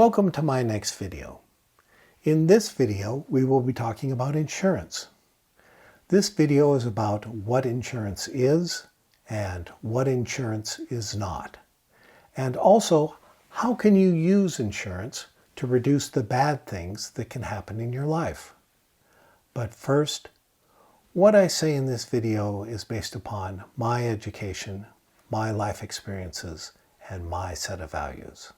Welcome to my next video. In this video, we will be talking about insurance. This video is about what insurance is and what insurance is not. And also, how can you use insurance to reduce the bad things that can happen in your life? But first, what I say in this video is based upon my education, my life experiences, and my set of values.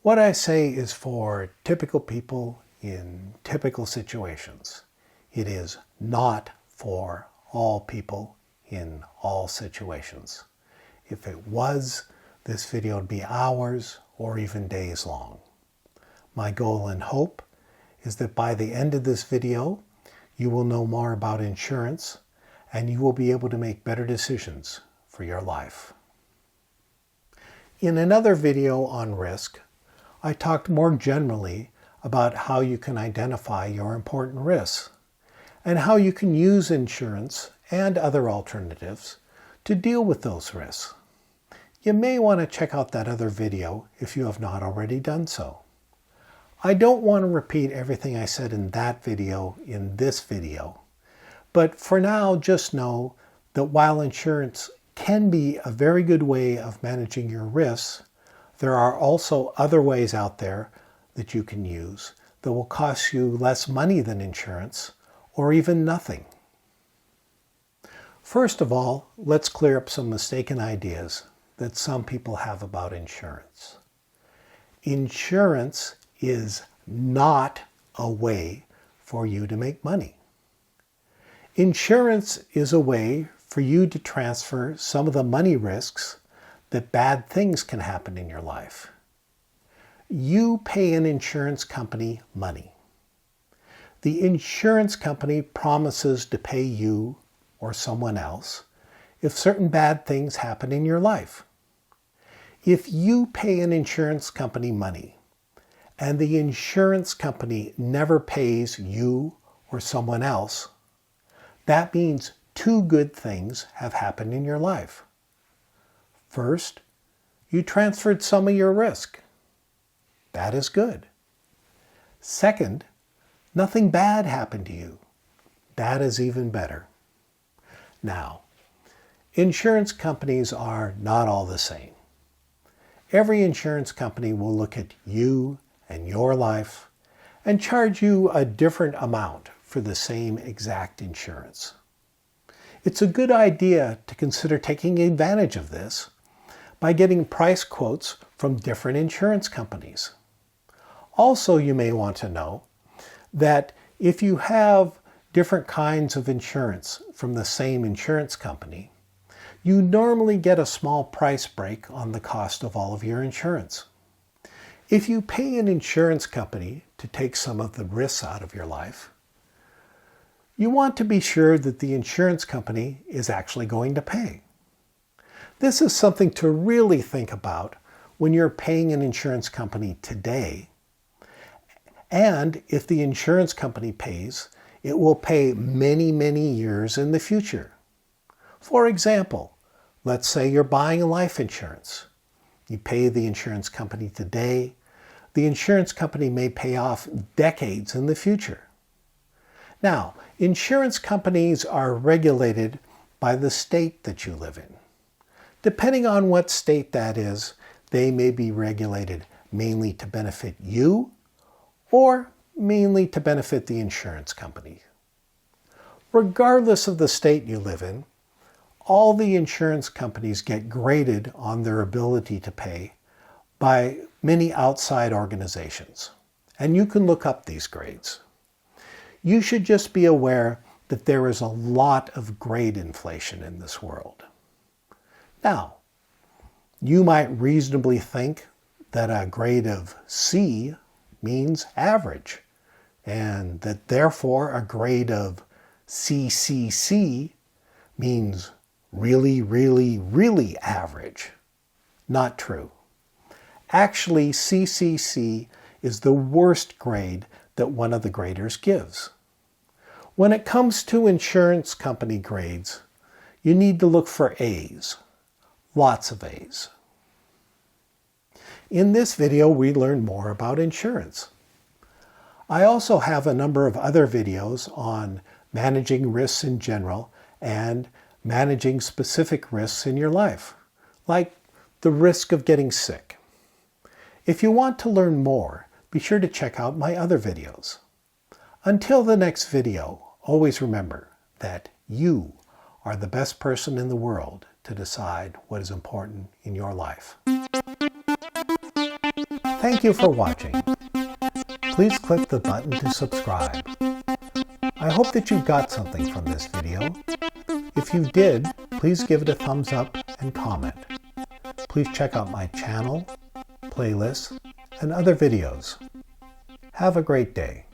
What I say is for typical people in typical situations. It is not for all people in all situations. If it was, this video would be hours or even days long. My goal and hope is that by the end of this video, you will know more about insurance and you will be able to make better decisions for your life. In another video on risk, I talked more generally about how you can identify your important risks and how you can use insurance and other alternatives to deal with those risks. You may want to check out that other video if you have not already done so. I don't want to repeat everything I said in that video in this video, but for now just know that while insurance can be a very good way of managing your risks, there are also other ways out there that you can use that will cost you less money than insurance or even nothing. First of all, let's clear up some mistaken ideas that some people have about insurance. Insurance is not a way for you to make money. Insurance is a way for you to transfer some of the money risks that bad things can happen in your life. You pay an insurance company money. The insurance company promises to pay you or someone else if certain bad things happen in your life. If you pay an insurance company money and the insurance company never pays you or someone else, that means two good things have happened in your life. First, you transferred some of your risk. That is good. Second, nothing bad happened to you. That is even better. Now, insurance companies are not all the same. Every insurance company will look at you and your life and charge you a different amount for the same exact insurance. It's a good idea to consider taking advantage of this by getting price quotes from different insurance companies. Also, you may want to know that if you have different kinds of insurance from the same insurance company, you normally get a small price break on the cost of all of your insurance. If you pay an insurance company to take some of the risks out of your life, you want to be sure that the insurance company is actually going to pay. This is something to really think about when you're paying an insurance company today. And if the insurance company pays, it will pay many, many years in the future. For example, let's say you're buying life insurance. You pay the insurance company today. The insurance company may pay off decades in the future. Now, insurance companies are regulated by the state that you live in. Depending on what state that is, they may be regulated mainly to benefit you or mainly to benefit the insurance company. Regardless of the state you live in, all the insurance companies get graded on their ability to pay by many outside organizations. And you can look up these grades. You should just be aware that there is a lot of grade inflation in this world. Now, you might reasonably think that a grade of C means average, and that therefore a grade of CCC means really, really, really average. Not true. Actually, CCC is the worst grade that one of the graders gives. When it comes to insurance company grades, you need to look for A's. Lots of A's. In this video, we learn more about insurance. I also have a number of other videos on managing risks in general and managing specific risks in your life, like the risk of getting sick. If you want to learn more, be sure to check out my other videos. Until the next video, always remember that you are the best person in the world to decide what is important in your life. Thank you for watching. Please click the button to subscribe. I hope that you got something from this video. If you did, please give it a thumbs up and comment. Please check out my channel, playlists, and other videos. Have a great day.